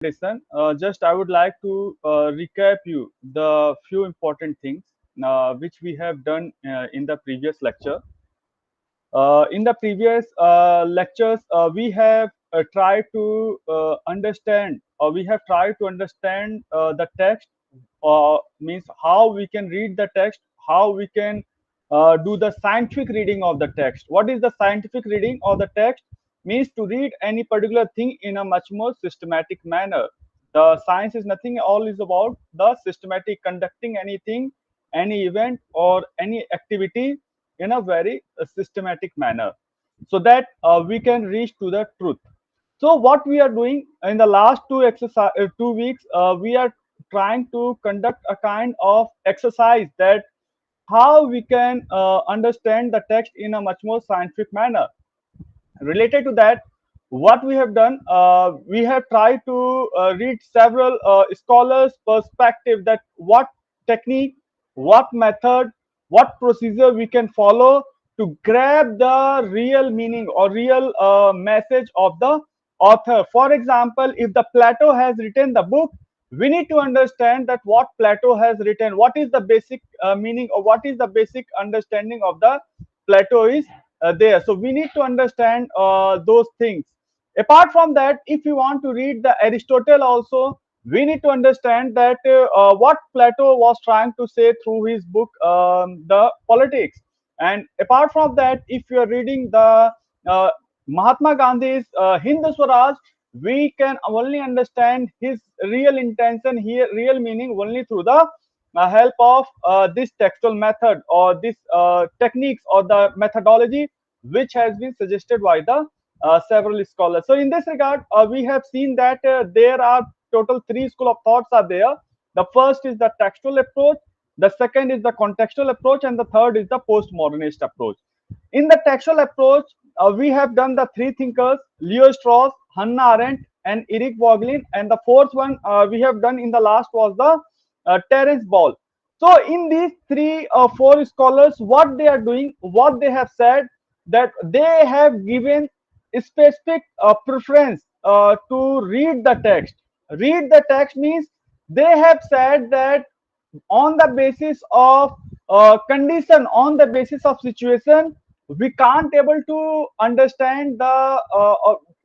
Listen, just I would like to recap you the few important things which we have done in the previous lecture. In the previous lectures, we have tried to understand, or we have tried to understand the text, means how we can read the text, how we can do the scientific reading of the text. What is the scientific reading of the text? Means to read any particular thing in a much more systematic manner. The science is nothing, all is about the systematic conducting anything, any event or any activity in a very systematic manner, so that we can reach to the truth. So what we are doing in the last 2 weeks, we are trying to conduct a kind of exercise that how we can understand the text in a much more scientific manner. Related to that, what we have done, we have tried to read several scholars perspective, that what technique, what method, what procedure we can follow to grab the real meaning or real message of the author. For example, if the Plato has written the book, we need to understand that what Plato has written, what is the basic meaning, or what is the basic understanding of the Plato is there. So we need to understand those things. Apart from that, if you want to read the Aristotle also, we need to understand that what Plato was trying to say through his book, the Politics. And apart from that, if you are reading the uh, Mahatma Gandhi's Hind Swaraj, we can only understand his real intention here, real meaning, only through the help of this textual method, or this techniques, or the methodology which has been suggested by the several scholars. So in this regard, we have seen that there are total three school of thoughts are there. The first is the textual approach, the second is the contextual approach, and the third is the postmodernist approach. In the textual approach, we have done the three thinkers: Leo Strauss, Hannah Arendt, and Eric Voegelin, and the fourth one we have done in the last was the Terence Ball. So in these three or four scholars, what they are doing, what they have said, that they have given a specific preference to read the text. Read the text means they have said that on the basis of condition, on the basis of situation, we can't able to understand the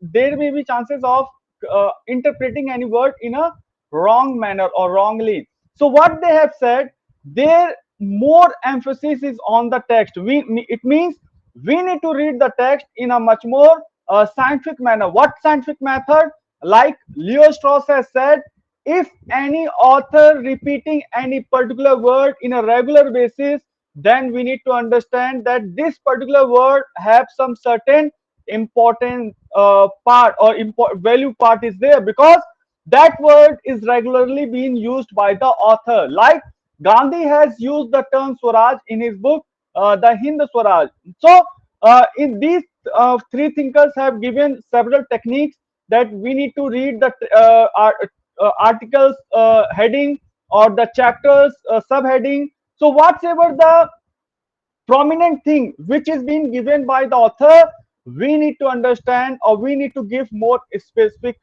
there may be chances of interpreting any word in a wrong manner or wrongly. So what they have said, their more emphasis is on the text. It means we need to read the text in a much more scientific manner. What scientific method? Like Leo Strauss has said, if any author repeating any particular word in a regular basis, then we need to understand that this particular word have some certain important part or value part is there, because that word is regularly being used by the author. Like Gandhi has used the term Swaraj in his book, the Hind Swaraj. So in these three thinkers have given several techniques that we need to read the articles heading, or the chapters subheading. So whatever the prominent thing which is being given by the author, we need to understand, or we need to give more specific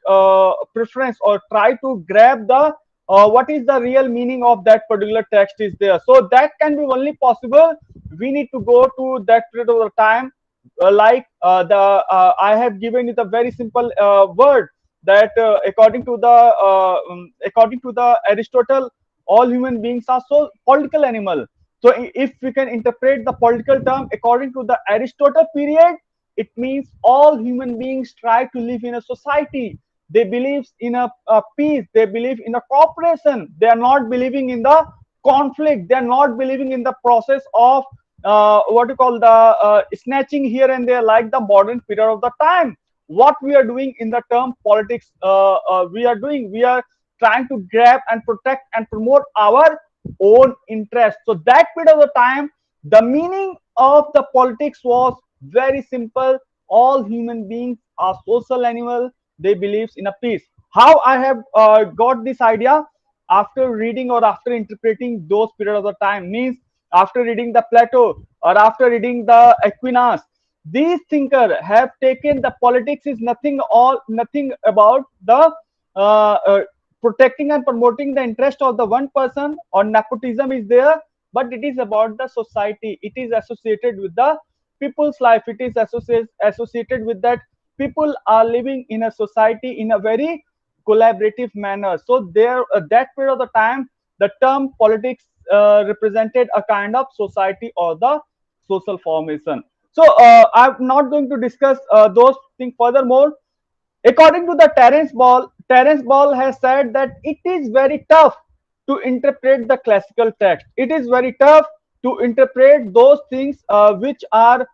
preference, or try to grab the what is the real meaning of that particular text is there. So that can be only possible, we need to go to that period of the time. Like the I have given it a very simple word, that according to the Aristotle, all human beings are so political animal. So if we can interpret the political term according to the Aristotle period, it means all human beings try to live in a society. They believe in a peace. They believe in a cooperation. They are not believing in the conflict. They are not believing in the process of what you call the snatching here and there, like the modern period of the time. What we are doing in the term politics, we are trying to grab and protect and promote our own interest. So that period of the time, the meaning of the politics was very simple. All human beings are social animal. They believe in a peace. How I have got this idea? After reading or after interpreting those period of the time, means after reading the Plato or after reading the Aquinas, these thinkers have taken the politics is nothing about the uh, uh, protecting and promoting the interest of the one person, or nepotism is there, but it is about the society. It is associated with the people's life. It is associated with that people are living in a society in a very collaborative manner. So there, that period of the time, the term politics represented a kind of society or the social formation. So I'm not going to discuss those things furthermore. According to the Terence Ball has said that it is very tough to interpret the classical text. It is very tough to interpret those things which are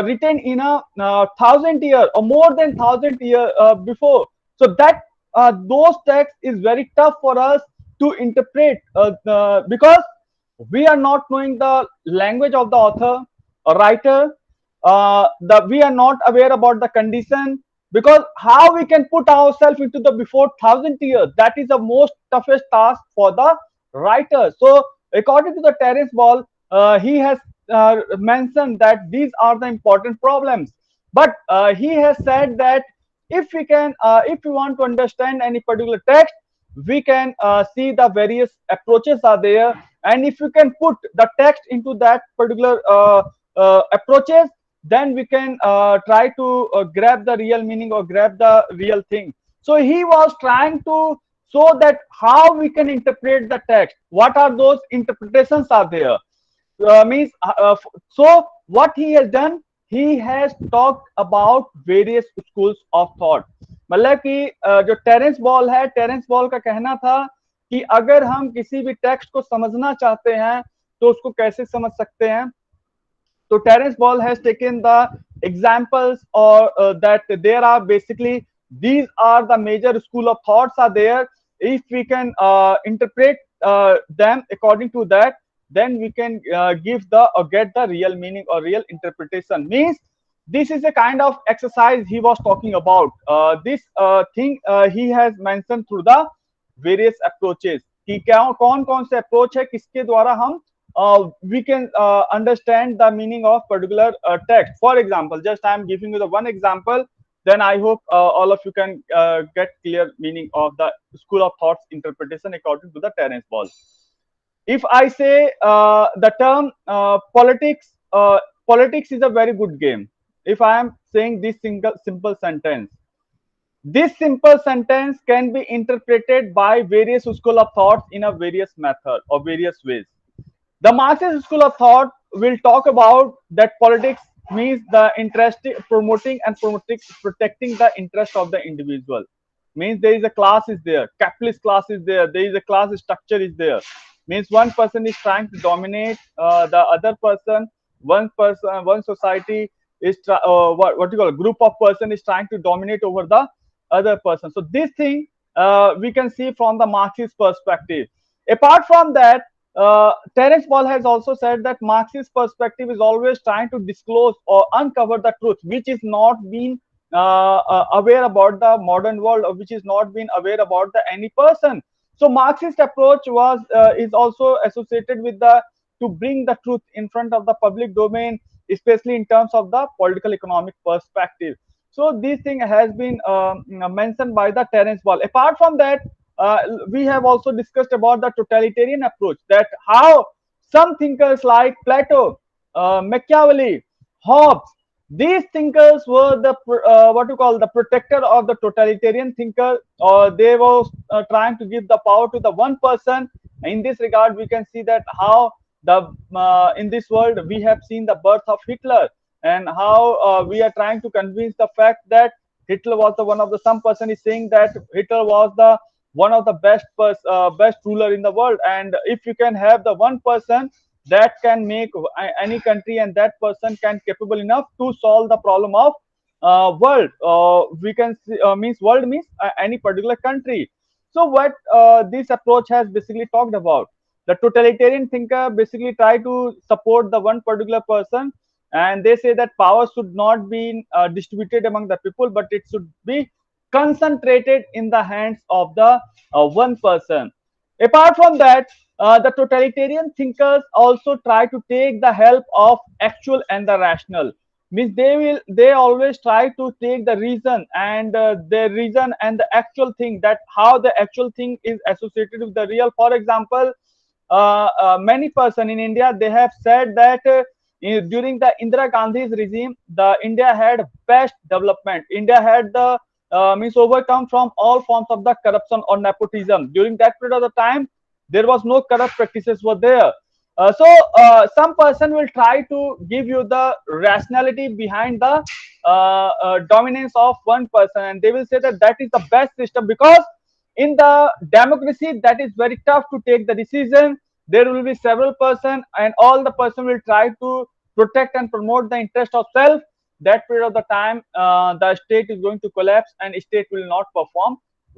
written in a thousand year or more than thousand year before. So that those texts is very tough for us to interpret because we are not knowing the language of the author or writer. We are not aware about the condition, because how we can put ourselves into the before thousand years, that is the most toughest task for the writer. So according to the Terence Ball, he has mentioned that these are the important problems, but he has said that if we want to understand any particular text, we can see the various approaches are there, and if you can put the text into that particular approaches, then we can try to grab the real meaning or grab the real thing. So he was trying to show that how we can interpret the text, what are those interpretations are there. Means so what he has done, he has talked about various schools of thought. मतलब कि जो Terrence ball का कहना था कि अगर हम किसी भी टेक्स्ट को समझना चाहते हैं तो उसको कैसे समझ सकते हैं. So Terence Ball has taken the examples, or that there are basically these are the major school of thoughts are there. If we can interpret them according to that, then we can give the or get the real meaning or real interpretation. Means this is a kind of exercise he was talking about. This thing he has mentioned through the various approaches. कि क्या कौन कौन से approach है किसके द्वारा हम we can understand the meaning of particular text. For example, just I am giving you the one example, then I hope all of you can get clear meaning of the school of thoughts interpretation according to the Terence Ball. If I say the term politics is a very good game. If I am saying this simple sentence, this simple sentence can be interpreted by various school of thoughts in a various method or various ways. The Marxist school of thought will talk about that politics means the interest promoting and protecting the interest of the individual. Means there is a class is there, capitalist class is there, there is a class structure is there. Means one person is trying to dominate the other person, one society is what you call a group of person is trying to dominate over the other person. So this thing we can see from the Marxist perspective. Apart from that, Terence Ball has also said that Marxist perspective is always trying to disclose or uncover the truth, which is not being aware about the modern world, or which is not being aware about the any person. So Marxist approach was is also associated with the to bring the truth in front of the public domain, especially in terms of the political economic perspective. So this thing has been mentioned by the Terence Ball. Apart from that, we have also discussed about the totalitarian approach, that how some thinkers like Plato, Machiavelli, Hobbes, these thinkers were the what you call the protector of the totalitarian thinker, or they were trying to give the power to the one person. In this regard, we can see that how the in this world we have seen the birth of Hitler, and how we are trying to convince the fact that Hitler was the one of the some person is saying that Hitler was the one of the best ruler in the world, and if you can have the one person that can make any country, and that person can capable enough to solve the problem of world, we can see, means world means any particular country. So what this approach has basically talked about, the totalitarian thinker basically try to support the one particular person, and they say that power should not be distributed among the people, but it should be concentrated in the hands of the one person. Apart from that, the totalitarian thinkers also try to take the help of actual and the rational. means they always try to take the reason and the reason and the actual thing, that how the actual thing is associated with the real. For example, many person in India, they have said that during the Indira Gandhi's regime, the India had best development. India had the means overcome from all forms of the corruption or nepotism. During that period of the time, there was no corrupt practices were there. Some person will try to give you the rationality behind the dominance of one person, and they will say that that is the best system, because in the democracy that is very tough to take the decision. There will be several person, and all the person will try to protect and promote the interest of self. That period of the time, the state is going to collapse and state will not perform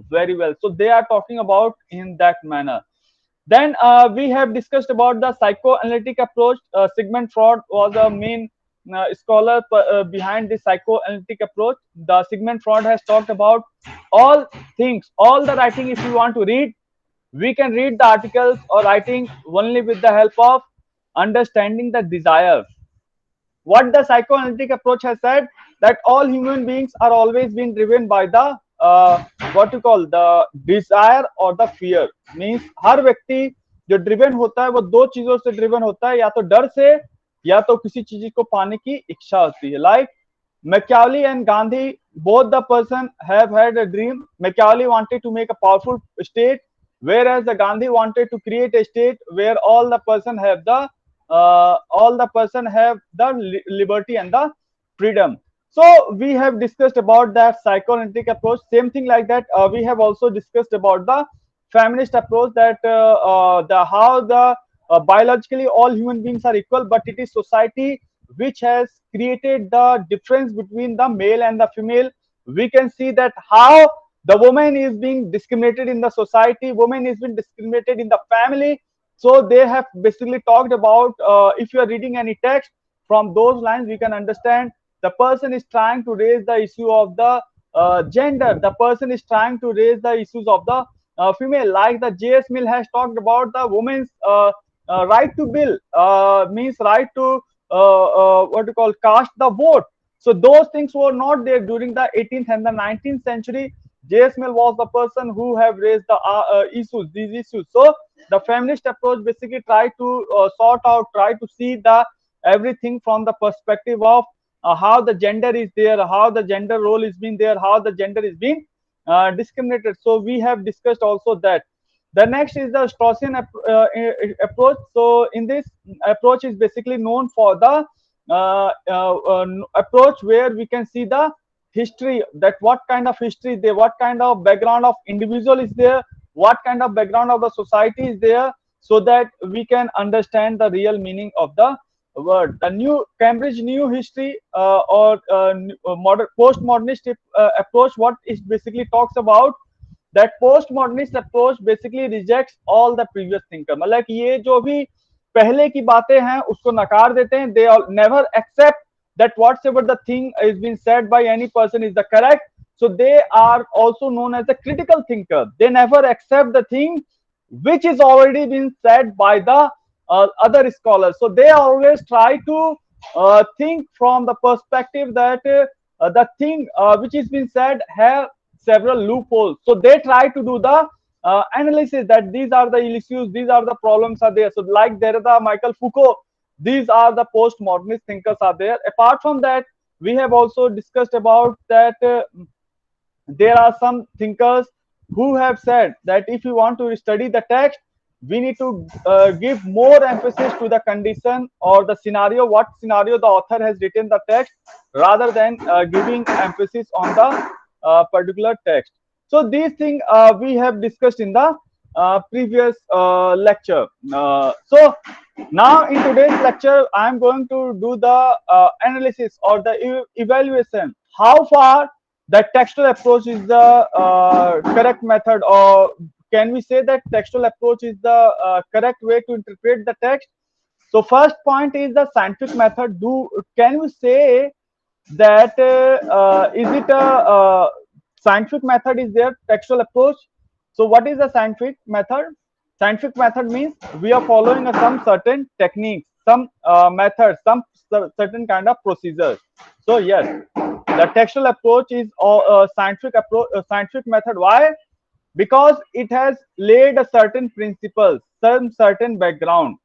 very well. So they are talking about in that manner. Then we have discussed about the psychoanalytic approach. Sigmund Freud was a main scholar behind this psychoanalytic approach. The Sigmund Freud has talked about all things, all the writing. If you want to read, we can read the articles or writing only with the help of understanding the desire. What the psychoanalytic approach has said, that all human beings are always being driven by the what you call the desire or the fear. Means हर व्यक्ति जो driven होता है वो दो चीजों से driven होता है, या तो डर से या तो किसी चीज को पाने की इच्छा होती है. Like Machiavelli and Gandhi, both the person have had a dream. Machiavelli wanted to make a powerful state, whereas the Gandhi wanted to create a state where all the person have the liberty and the freedom. So we have discussed about that psychoanalytic approach. Same thing like that. We have also discussed about the feminist approach, that the how the biologically all human beings are equal, but it is society which has created the difference between the male and the female. We can see that how the woman is being discriminated in the society, woman is being discriminated in the family. So they have basically talked about, if you are reading any text from those lines, we can understand the person is trying to raise the issue of the gender. The person is trying to raise the issues of the female. Like the J.S. Mill has talked about the woman's right to bill, means right to what you call cast the vote. So those things were not there during the 18th and the 19th century. J.S. Mill was the person who have raised the issues, these issues. So the feminist approach basically try to sort out, try to see the everything from the perspective of how the gender is there, how the gender role is being there, how the gender is being discriminated. So we have discussed also that. The next is the Straussian approach. So in this approach is basically known for the approach where we can see the history, that what kind of history there, what kind of background of individual is there, what kind of background of the society is there, so that we can understand the real meaning of the word. The new Cambridge New History or modern postmodernist approach, what it basically talks about, that postmodernist approach basically rejects all the previous thinker. मतलब ये जो भी पहले की बातें हैं उसको नकार देते हैं. They all never accept that whatsoever the thing is being said by any person is the correct. So they are also known as the critical thinker. They never accept the thing which is already been said by the other scholars. So they always try to think from the perspective that the thing which is being said have several loopholes. So they try to do the analysis that these are the issues, these are the problems are there. So like Derrida, Michael Foucault, these are the postmodernist thinkers are there. Apart from that, we have also discussed about that there are some thinkers who have said that if you want to study the text, we need to give more emphasis to the condition or the scenario, what scenario the author has written the text, rather than giving emphasis on the particular text. So these things we have discussed in the previous lecture. So now in today's lecture, I am going to do the analysis or the evaluation. How far the textual approach is the correct method, or can we say that textual approach is the correct way to interpret the text? So first point is the scientific method. Can we say that is it a scientific method is there, textual approach? So what is the scientific method? Scientific method means we are following some certain techniques, some methods, some certain kind of procedures. So yes, the textual approach is a scientific approach, a scientific method. Why? Because it has laid a certain principles, some certain background.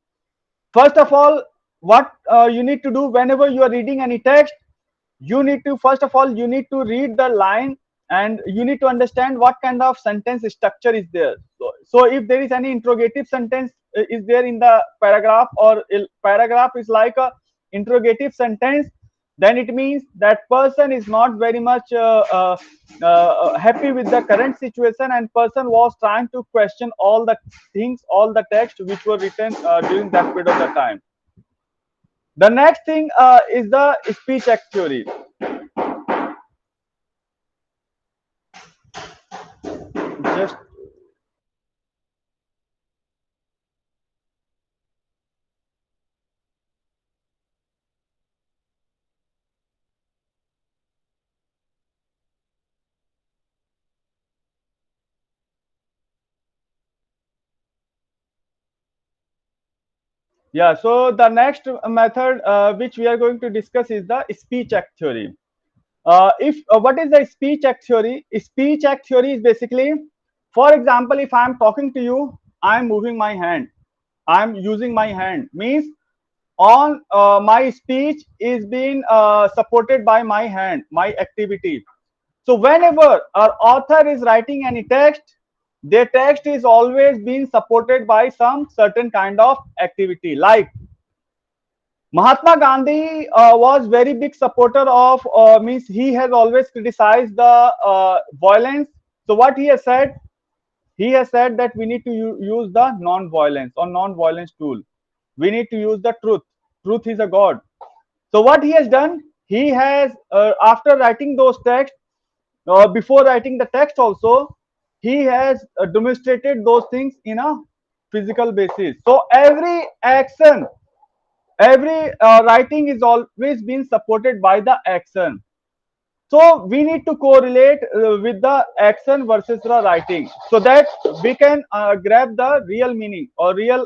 First of all, what you need to do whenever you are reading any text, you need to, first of all, you need to read the line, and you need to understand what kind of sentence structure is there. So if there is any interrogative sentence is there in the paragraph, or paragraph is like a interrogative sentence, then it means that person is not very much happy with the current situation, and person was trying to question all the things, all the text which were written during that period of the time. The next thing is the speech act theory. Just yeah. So the next method which we are going to discuss is the speech act theory. If What is the speech act theory? Speech act theory is basically, for example, if I am talking to you, I am moving my hand. I am using my hand. Means on my speech is being supported by my hand, my activity. So whenever our author is writing any text, their text is always being supported by some certain kind of activity. Like Mahatma Gandhi was very big supporter of, means he has always criticized the violence. So what he has said? He has said that we need to use the non-violence or non-violence tool. We need to use the truth. Truth is a god. So what he has done? He has, after writing those texts, before writing the text also, he has demonstrated those things in a physical basis. So every action, every writing is always being supported by the action. So we need to correlate with the action versus the writing, so that we can grab the real meaning or real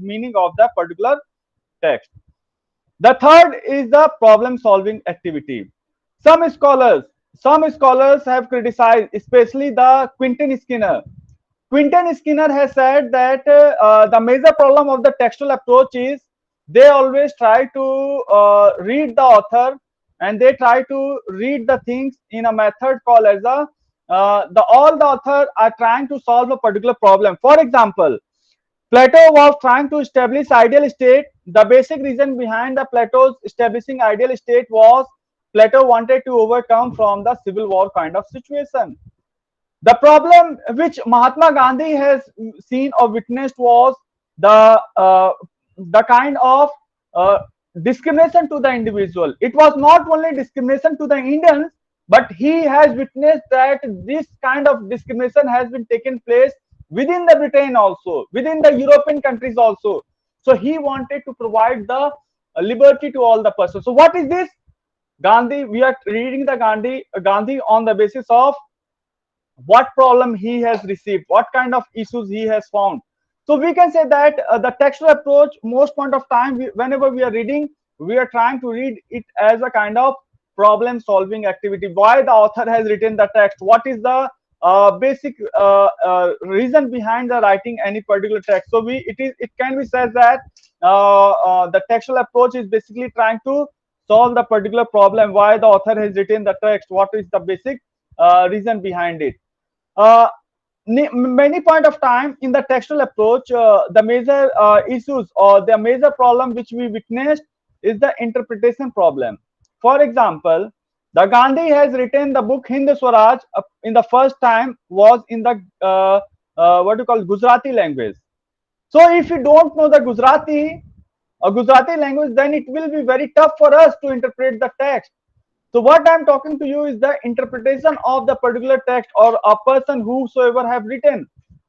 meaning of the particular text. The third is the problem solving activity. Some scholars, some scholars have criticized, especially the Quentin Skinner. Quentin Skinner has said that the major problem of the textual approach is they always try to read the author, and they try to read the things in a method called as a the all the author are trying to solve a particular problem. For example, Plato was trying to establish ideal state. The basic reason behind the Plato's establishing ideal state was Plato wanted to overcome from the civil war kind of situation. The problem which Mahatma Gandhi has seen or witnessed was the kind of uh, discrimination to the individual. It was not only discrimination to the Indians, but he has witnessed that this kind of discrimination has been taken place within the Britain also, within the European countries also. So he wanted to provide the liberty to all the persons. So what is this? Gandhi, we are reading the Gandhi on the basis of what problem he has received, what kind of issues he has found. So we can say that the textual approach, most point of time, whenever we are reading, we are trying to read it as a kind of problem solving activity. Why the author has written the text? What is the basic reason behind the writing any particular text? So it can be said that the textual approach is basically trying to solve the particular problem. Why the author has written the text? What is the basic reason behind it? uh, Many point of time in the textual approach, the major issues or the major problem which we witnessed is the interpretation problem. For example, the Gandhi has written the book Hind Swaraj in the first time was in the what you call Gujarati language. So if you don't know the Gujarati language, then it will be very tough for us to interpret the text. So what I'm talking to you is the interpretation of the particular text or a person whosoever have written.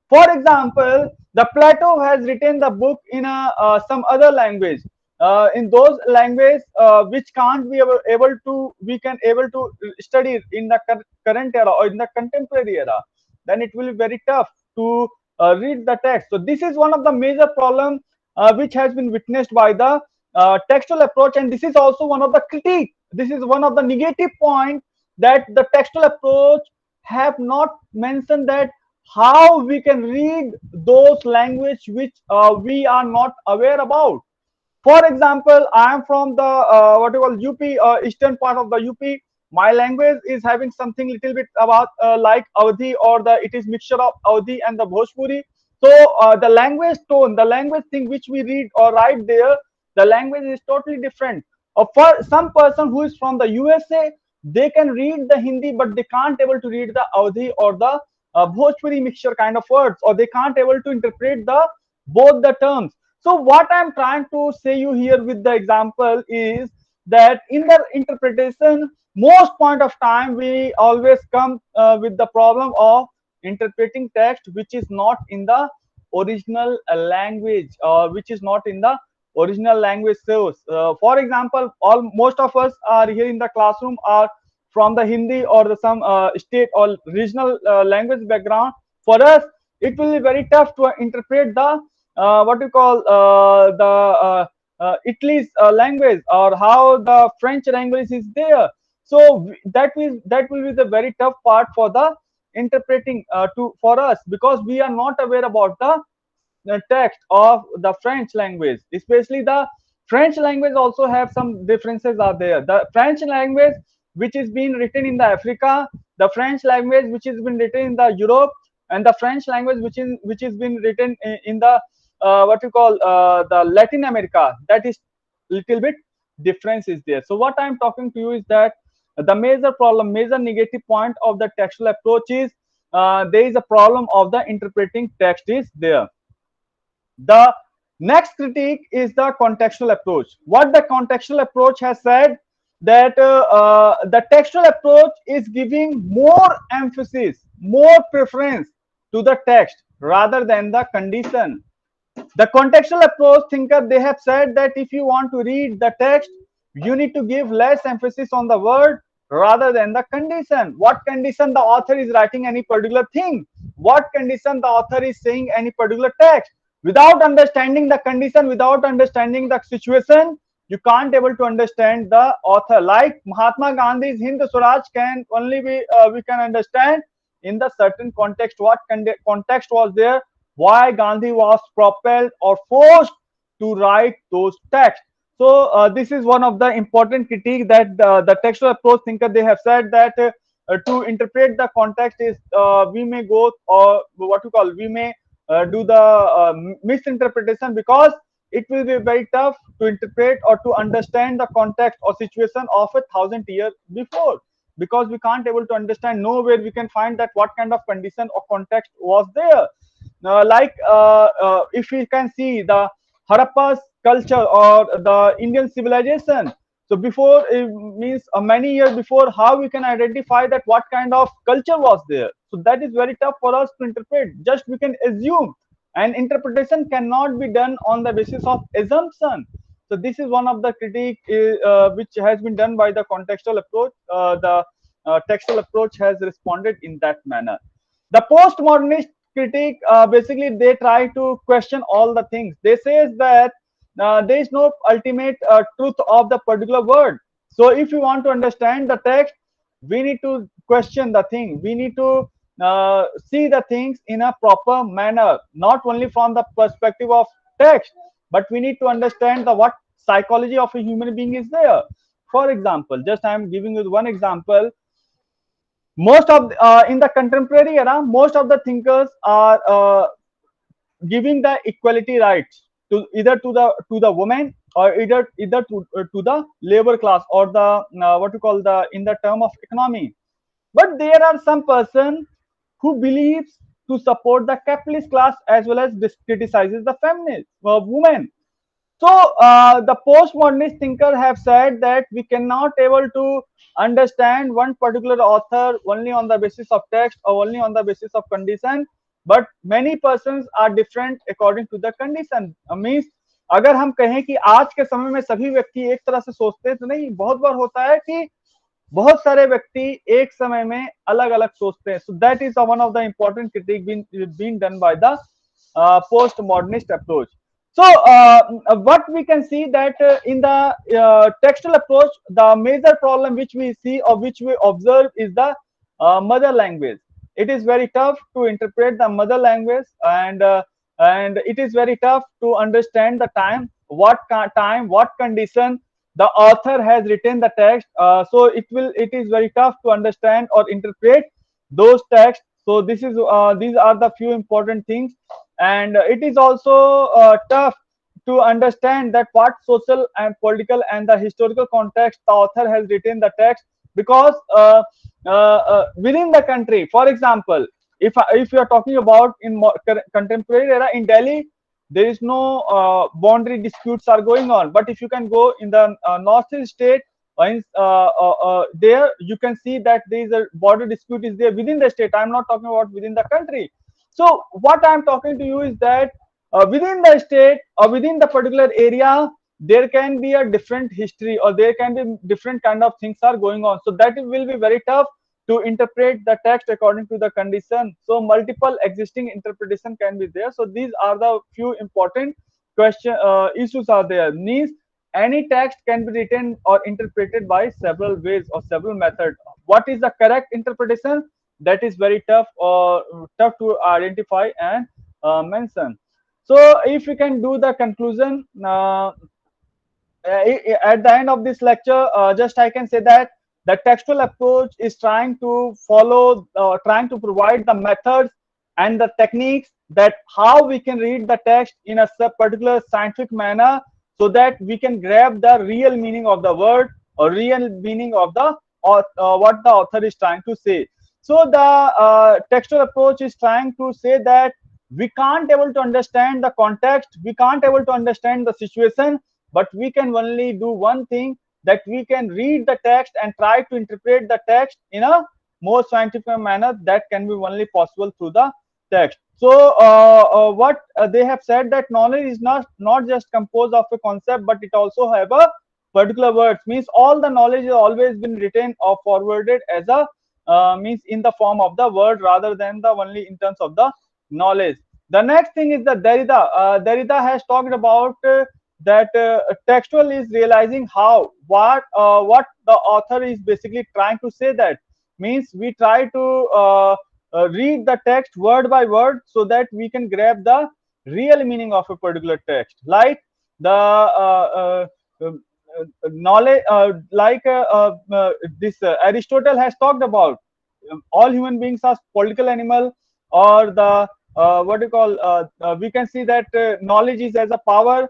For example, the Plato has written the book in a some other language. In those language which can't be able to we can able to study in the current era or in the contemporary era, then it will be very tough to read the text. So this is one of the major problem which has been witnessed by the textual approach, and this is also one of the critique. This is one of the negative point, that the textual approach have not mentioned that how we can read those language which we are not aware about. For example, I am from the what you call UP, eastern part of the UP. My language is having something little bit about like Awadhi, or the it is mixture of Awadhi and the Bhojpuri. So the language tone, the language thing which we read or write there, the language is totally different. For some person who is from the USA, they can read the Hindi, but they can't able to read the Awadhi or the Bhojpuri mixture kind of words, or they can't able to interpret the both the terms. So what I'm trying to say you here with the example is that in the interpretation, most point of time we always come with the problem of interpreting text which is not in the original language, or which is not in the original language source. For example, all most of us are here in the classroom are from the Hindi or the some state or regional language background. For us, it will be very tough to interpret the what you call the Italy's language, or how the French language is there. So that will be the very tough part for the interpreting to for us, because we are not aware about the text of the French language. Especially the French language also have some differences are there. The French language which is being written in the Africa, the French language which is been written in the Europe, and the French language which is been written in the what you call the Latin America, that is little bit difference is there. So what I'm talking to you is that the major problem, major negative point of the textual approach is there is a problem of the interpreting text is there. The next critique is the contextual approach. What the contextual approach has said, that the textual approach is giving more emphasis, more preference to the text rather than the condition. The contextual approach thinker, they have said that if you want to read the text, you need to give less emphasis on the word rather than the condition. What condition the author is writing any particular thing? What condition the author is saying any particular text? Without understanding the condition, without understanding the situation, you can't able to understand the author. Like Mahatma Gandhi's Hind Swaraj can only be we can understand in the certain context. What context was there? Why Gandhi was propelled or forced to write those texts? So this is one of the important critique that the textual approach thinker, they have said that to interpret the context is we may go, or what you call, we may do the misinterpretation, because it will be very tough to interpret or to understand the context or situation of 1,000 years before, because we can't able to understand, nowhere we can find that what kind of condition or context was there. Like if we can see the Harappa's culture or the Indian civilization. So before, it means many years before, how we can identify that what kind of culture was there. So that is very tough for us to interpret. Just we can assume, and interpretation cannot be done on the basis of assumption. So this is one of the critique which has been done by the contextual approach. The textual approach has responded in that manner. The postmodernist critique, basically they try to question all the things. They says that there is no ultimate truth of the particular word. So if you want to understand the text, we need to question the thing. We need to see the things in a proper manner, not only from the perspective of text, but we need to understand the what psychology of a human being is there. For example, just I am giving you one example. Most of in the contemporary era, most of the thinkers are giving the equality rights to either to the women, or either to the labor class, or the what you call the in the term of economy. But there are some person who believes to support the capitalist class, as well as criticizes the feminist women. So the postmodernist thinker have said that we cannot able to understand one particular author only on the basis of text, or only on the basis of condition, but many persons are different according to the condition. Means अगर हम कहें कि आज के समय में सभी व्यक्ति एक तरह से सोचते हैं, तो नहीं, बहुत बार होता है कि बहुत सारे व्यक्ति एक समय में अलग अलग सोचते हैं. So that is one of the important critique being done by the postmodernist approach. So what we can see that in the textual approach, the major problem which we see or which we observe is the mother language. It is very tough to interpret the mother language, and it is very tough to understand the time, time, what condition the author has written the text. So it is very tough to understand or interpret those texts. So these are the few important things, and it is also tough to understand that what social and political and the historical context the author has written the text, because within the country, for example, if you are talking about in contemporary era in Delhi, there is no boundary disputes are going on. But if you can go in the northeast state, there you can see that there is a border dispute is there within the state. I'm not talking about within the country. So what I'm talking to you is that within the state or within the particular area, there can be a different history, or there can be different kind of things are going on. So that will be very tough to interpret the text according to the condition. So multiple existing interpretation can be there. So these are the few important issues are there. Means any text can be written or interpreted by several ways or several methods. What is the correct interpretation? That is very tough or tough to identify and mention. So if we can do the conclusion at the end of this lecture, just I can say that the textual approach is trying to follow, trying to provide the methods and the techniques that how we can read the text in a particular scientific manner, so that we can grab the real meaning of the word or real meaning of the what the author is trying to say. So the textual approach is trying to say that we can't able to understand the context, we can't able to understand the situation, but we can only do one thing, that we can read the text and try to interpret the text in a more scientific manner. That can be only possible through the text. So what they have said, that knowledge is not just composed of a concept, but it also have a particular words. Means all the knowledge has always been written or forwarded as a means in the form of the word, rather than the only in terms of the knowledge. The next thing is the Derrida. Derrida has talked about that textual is realizing how what the author is basically trying to say. That means we try to read the text word by word, so that we can grab the real meaning of a particular text. Like the knowledge, like this Aristotle has talked about, all human beings are political animal, or the what you call we can see that knowledge is as a power.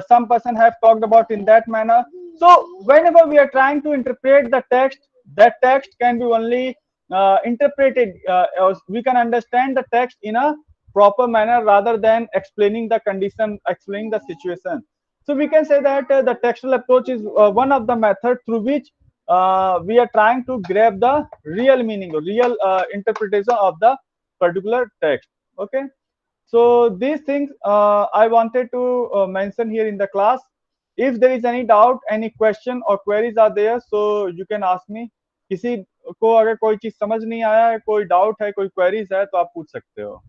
Some person have talked about in that manner. So whenever we are trying to interpret the text, that text can be only interpreted, we can understand the text in a proper manner, rather than explaining the condition, explaining the situation. So we can say that the textual approach is one of the method through which we are trying to grab the real meaning, or real interpretation of the particular text. Okay. So these things I wanted to mention here in the class. If there is any doubt, any question or queries are there, so you can ask me. किसी को अगर कोई चीज समझ नहीं आया है, कोई डाउट है, कोई क्वेरीज है, तो आप पूछ सकते हो.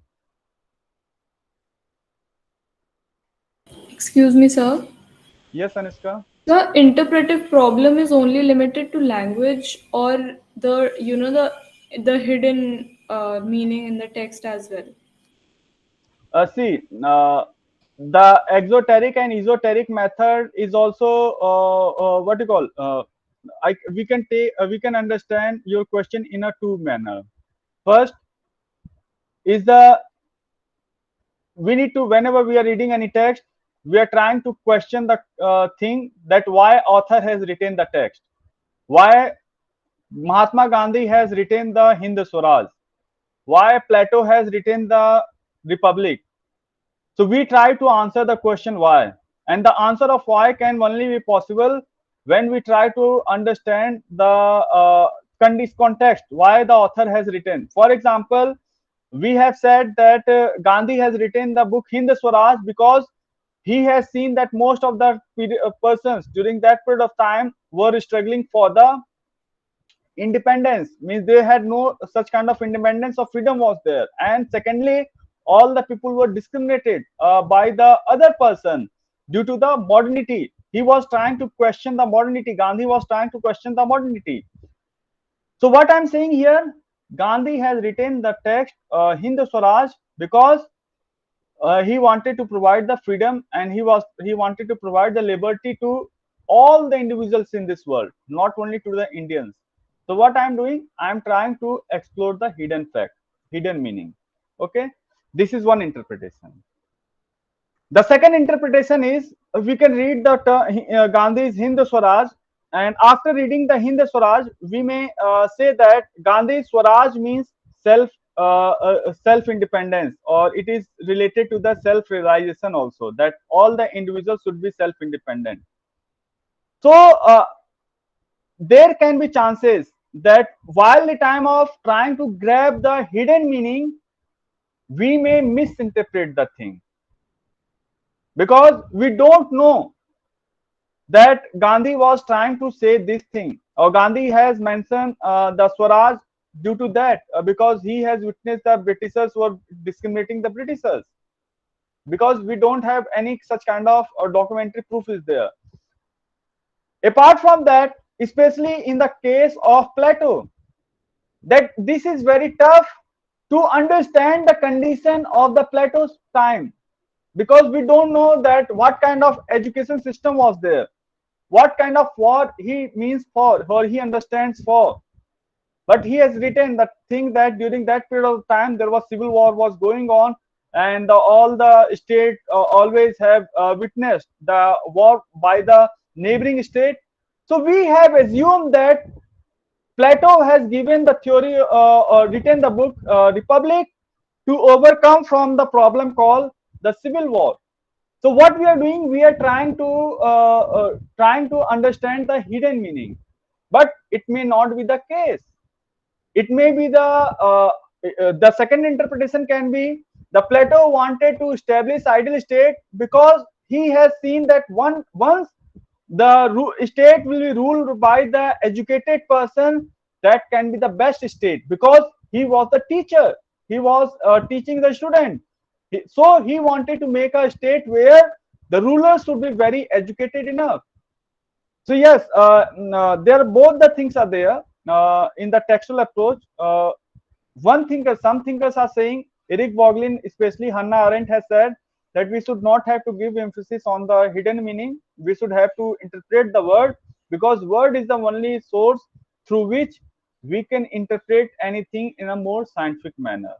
Excuse me, sir. Yes, Anushka. The interpretive problem is only limited to language, or the hidden meaning in the text as well. See, the exoteric and esoteric method is also what you call. We can understand your question in a two manner. First is the we need to, whenever we are reading any text, we are trying to question the thing, that why author has written the text, why Mahatma Gandhi has written the Hind Swaraj, why Plato has written the Republic. So we try to answer the question why, and the answer of why can only be possible when we try to understand the context, why the author has written. For example, we have said that Gandhi has written the book Hind Swaraj because he has seen that most of the persons during that period of time were struggling for the independence. Means they had no such kind of independence or freedom was there. And secondly, all the people were discriminated by the other person due to the modernity. He was trying to question the modernity. Gandhi was trying to question the modernity. So what I'm saying here, Gandhi has written the text Hind Swaraj because he wanted to provide the freedom, and he wanted to provide the liberty to all the individuals in this world, not only to the Indians. So what I'm doing, I'm trying to explore the hidden fact, hidden meaning. Okay, this is one interpretation. The second interpretation is we can read the Gandhi's Hind Swaraj, and after reading the Hind Swaraj, we may say that Gandhi's Swaraj means self independence, or it is related to the self realization also, that all the individuals should be self independent. So there can be chances that while the time of trying to grab the hidden meaning, we may misinterpret the thing, because we don't know that Gandhi was trying to say this thing, or Gandhi has mentioned the Swaraj due to that, because he has witnessed the Britishers were discriminating the Britishers, because we don't have any such kind of documentary proof is there. Apart from that, especially in the case of Plato, that this is very tough to understand the condition of the Plato's time, because we don't know that what kind of education system was there, what kind of war he means for, or he understands for. But he has written that thing that during that period of time there was civil war was going on, and all the state always have witnessed the war by the neighboring state. So we have assumed that Plato has given the theory, written the book Republic to overcome from the problem called the civil war. So what we are doing, we are trying to understand the hidden meaning, but it may not be the case. It may be the second interpretation can be the Plato wanted to establish ideal state because he has seen that once the state will be ruled by the educated person, that can be the best state, because he was the teacher, he was teaching the student. So he wanted to make a state where the rulers should be very educated enough. So yes, there both the things are there in the textual approach. Some thinkers are saying, Eric Voegelin, especially Hannah Arendt, has said that we should not have to give emphasis on the hidden meaning. We should have to interpret the word, because word is the only source through which we can interpret anything in a more scientific manner.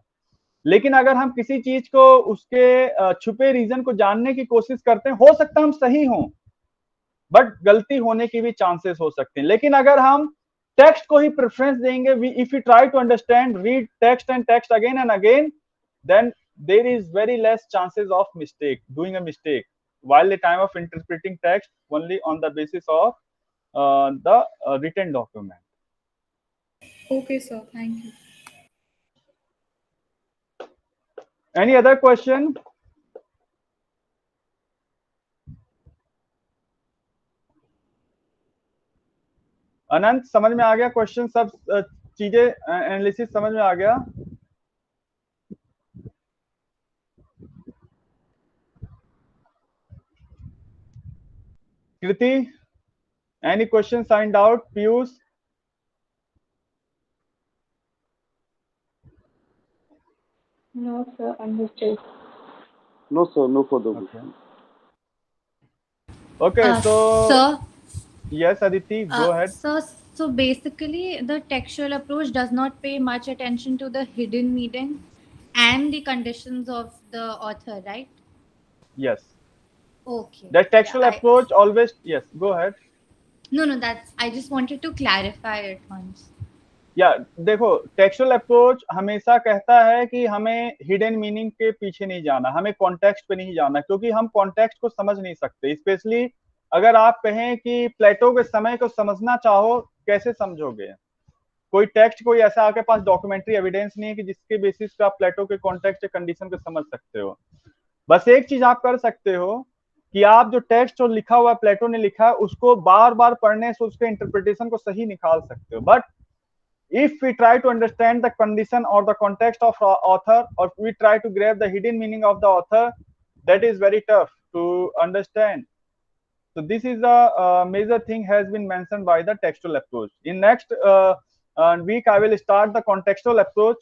लेकिन अगर हम किसी चीज को उसके छुपे reason को जानने की कोशिश करते हैं, हो सकता है हम सही हों, बट गलती होने की भी चांसेस हो सकते हैं. लेकिन अगर हम टेक्स्ट को ही प्रेफरेंस देंगे, if you try to understand, read text and text again and again, then there is very less chances of doing a mistake while the time of interpreting text only on the basis of the written document. Okay, sir. Thank you. Any other question? अनंत, समझ में आ गया question? सब चीजें analysis समझ में आ गया? Kriti, any questions signed out? Piyush? No, sir, understood. No, sir, no further question. Okay, so Sir, yes, Aditi, go ahead. So basically, the textual approach does not pay much attention to the hidden meaning and the conditions of the author, right? Yes. Okay. The textual approach always, yes, go ahead. No, that's, I just wanted to clarify it once. या देखो, textual approach हमेशा कहता है कि हमें hidden meaning के पीछे नहीं जाना, हमें कॉन्टेक्स्ट पे नहीं जाना, क्योंकि हम कॉन्टेक्स्ट को समझ नहीं सकते. स्पेशली अगर आप कहें कि प्लेटो के समय को समझना चाहो, कैसे समझोगे? कोई टेक्स्ट, कोई ऐसा आपके पास डॉक्यूमेंट्री एविडेंस नहीं है कि जिसके बेसिस पे आप प्लेटो के कॉन्टेक्स्ट या कंडीशन को समझ सकते हो. बस एक चीज आप कर सकते हो कि आप जो टेक्स्ट जो लिखा हुआ प्लेटो ने लिखा है, उसको बार बार पढ़ने से उसके इंटरप्रिटेशन को सही निकाल सकते हो. But if we try to understand the condition or the context of author, or we try to grab the hidden meaning of the author, that is very tough to understand. So this is a major thing has been mentioned by the textual approach. In next week, I will start the contextual approach.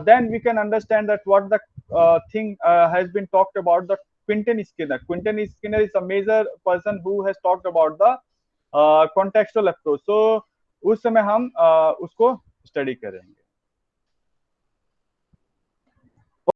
Then we can understand that what the thing has been talked about, the Quentin Skinner. Quentin Skinner is a major person who has talked about the contextual approach. So उस समय हम उसको study करेंगे.